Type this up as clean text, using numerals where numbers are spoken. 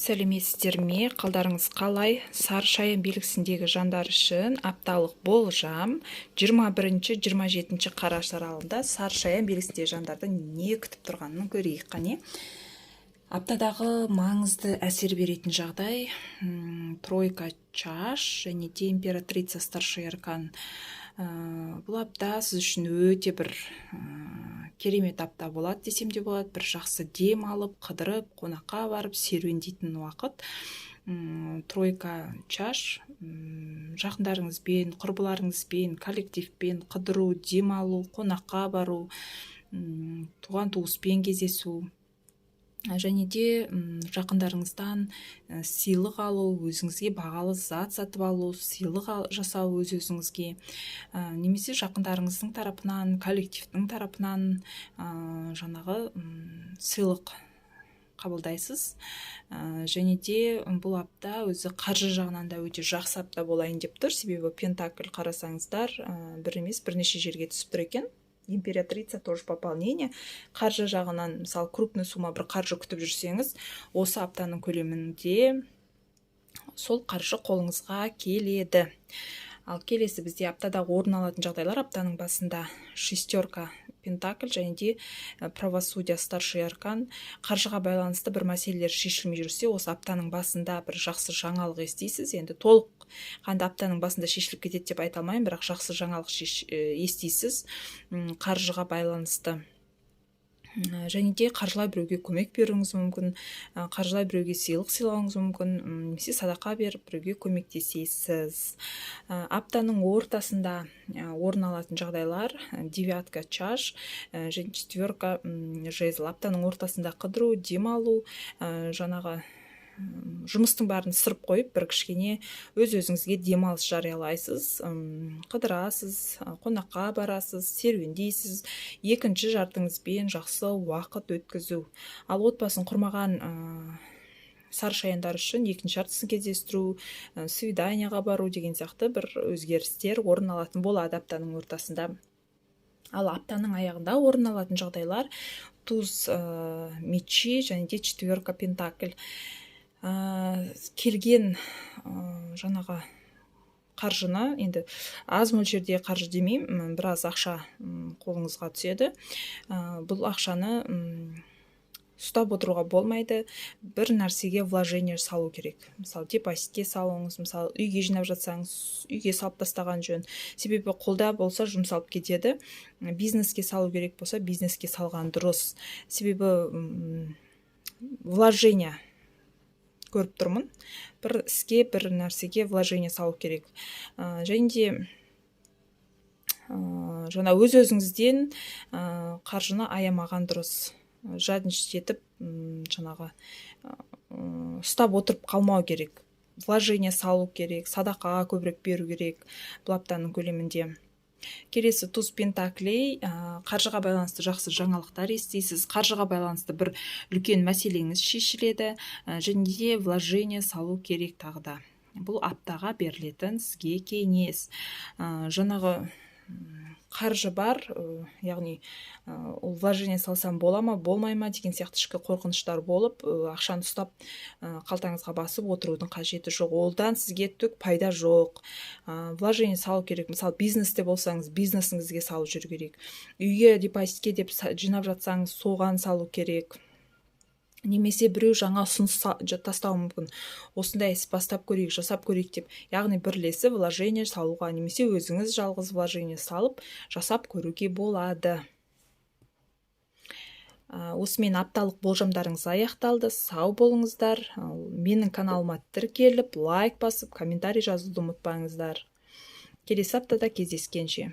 Сәлеметсіздер ме? Қалдарыңыз қалай? Сары шаян белгісіндегі жандар үшін апталық болжам 21-27 қараша аралығында сары шаян белгісіндегі жандарды не күтіп тұрғанын көрейік қане. Аптадағы маңызды әсер беретін жағдай тройка чаш және де императрица старший аркан. Бұл апта сіз үшін өте бір керемет апта болады десем де болады. Бір жақсы дем алып, қыдырып, қонаққа барып, серуендейтін уақыт. Тройка чаш жақындарыңызбен, құрбыларыңызбен, коллективпен қыдыру, дем алу, қонаққа бару, туған туыспен кездесу. Және де жақындарыңыздан сыйлық алу, өзіңізге бағалы зат сатып алу, сыйлық жасау өз-өзіңізге, немесе жақындарыңыздың тарапынан, коллективтің тарапынан жаңағы сыйлық қабылдайсыз. Және де бұл апта өзі қаржы жағынан да өте жақсы апта болайын деп тұр. Себебі пентакль қарасаңыздар, бір емес бірнеше жерге түсіп тұр екен. Императрица тоже пополнение. Қаржы жағынан, мысалы, крупный сумма бір қаржы күтіп жүрсеңіз, осы аптаның көлемінде сол қаржы қолыңызға келеді. Ал келесі бізде аптадағы орын алатын жағдайлар аптаның басында шестерка пентакль және де правосудие старший аркан. Қаржыға байланысты бір мәселелер шешілмей жүрсе, осы аптаның басында бір жақсы жаңалық естисіз. Енді толық қанды аптаның басында шешіліп кетеді деп айта алмаймын, бірақ жақсы жаңалық естисіз қаржыға байланысты. Және де қаржылай біреуге көмек беруіңіз мүмкін, қаржылай біреуге сыйлық сыйлауыңыз мүмкін, немесе садақа беріп біреуге көмектесесіз. Аптаның ортасында орын алатын жағдайлар девятка чаш және четверка жезл. Аптаның ортасында қыдыру, демалу, жаңағы жұмыстың барын сырып қойып, бір кішкене өз-өзіңізге демалыс жариялайсыз, қыдырасыз, қонаққа барасыз, серуендейсіз, екінші жартыңызбен жақсы уақыт өткізу. Ал отбасын құрмаған сары шаяндар үшін екінші жартысын кездестіру, свиданияға бару деген сияқты бір өзгерістер орын алатын болады аптаның ортасында. Ал аптаның аяғында орын алатын жағдайлар туз мечи және де четверка пентакль. Келген жаңағы қаржыны, енді аз мөлшерде қаржы демеймін, біраз ақша қолыңызға түседі. Бұл ақшаны ұстап отыруға болмайды, бір нәрсеге вложение салу керек. Мысалы, депозитке салуыңыз, мысалы, үйге жинап жатсаңыз, үйге салып тастаған жөн. Себебі қолда болса жұмсалып кетеді. Бизнеске салу керек болса, бизнеске салған дұрыс. Себебі вложение көріп тұрмын. Бір іске, бір нәрсеге вложение салу керек. Және де жаңа өз-өзіңізден қаржыны аямаған дұрыс. Жадыншт етіп, жаңағы ұстап отырып қалмау керек. Вложение салу керек, садақаға көбірек беру керек бұл аптаның көлемінде. Келесі туз пентаклей, қаржыға байланысты жақсы жаңалықтар естисіз, қаржыға байланысты бір үлкен мәселеңіз шешіледі, және де вложение салу керек тағы да. Бұл аптаға берілетін сізге кеңес. Жаңағы қаржы бар, яғни вложение салсам бола ма, болмай ма деген сияқты ішкі қорқыныштар болып, ақшаны ұстап қалтаңызға басып отырудың қажеті жоқ. Олдан сізге түк пайда жоқ. Вложение салу керек. Мысалы, бизнесте болсаңыз, бизнесіңізге салу жүру керек. Үйге депозитке деп жинап жатсаңыз, соған салу керек. Немесе біреу жаңа ұсыныс тастауы мүмкін. Осындай іс бастап көрейік, жасап көрейік деп. Яғни бірлесіп вложение салуға, немесе өзіңіз жалғыз вложение салып, жасап көруге болады. Осымен апталық болжамдарыңыз аяқталды. Сау болыңыздар. Менің каналыма тіркеліп, лайк басып, комментарий жазуды ұмытпаңыздар. Келесі аптада кездескенше.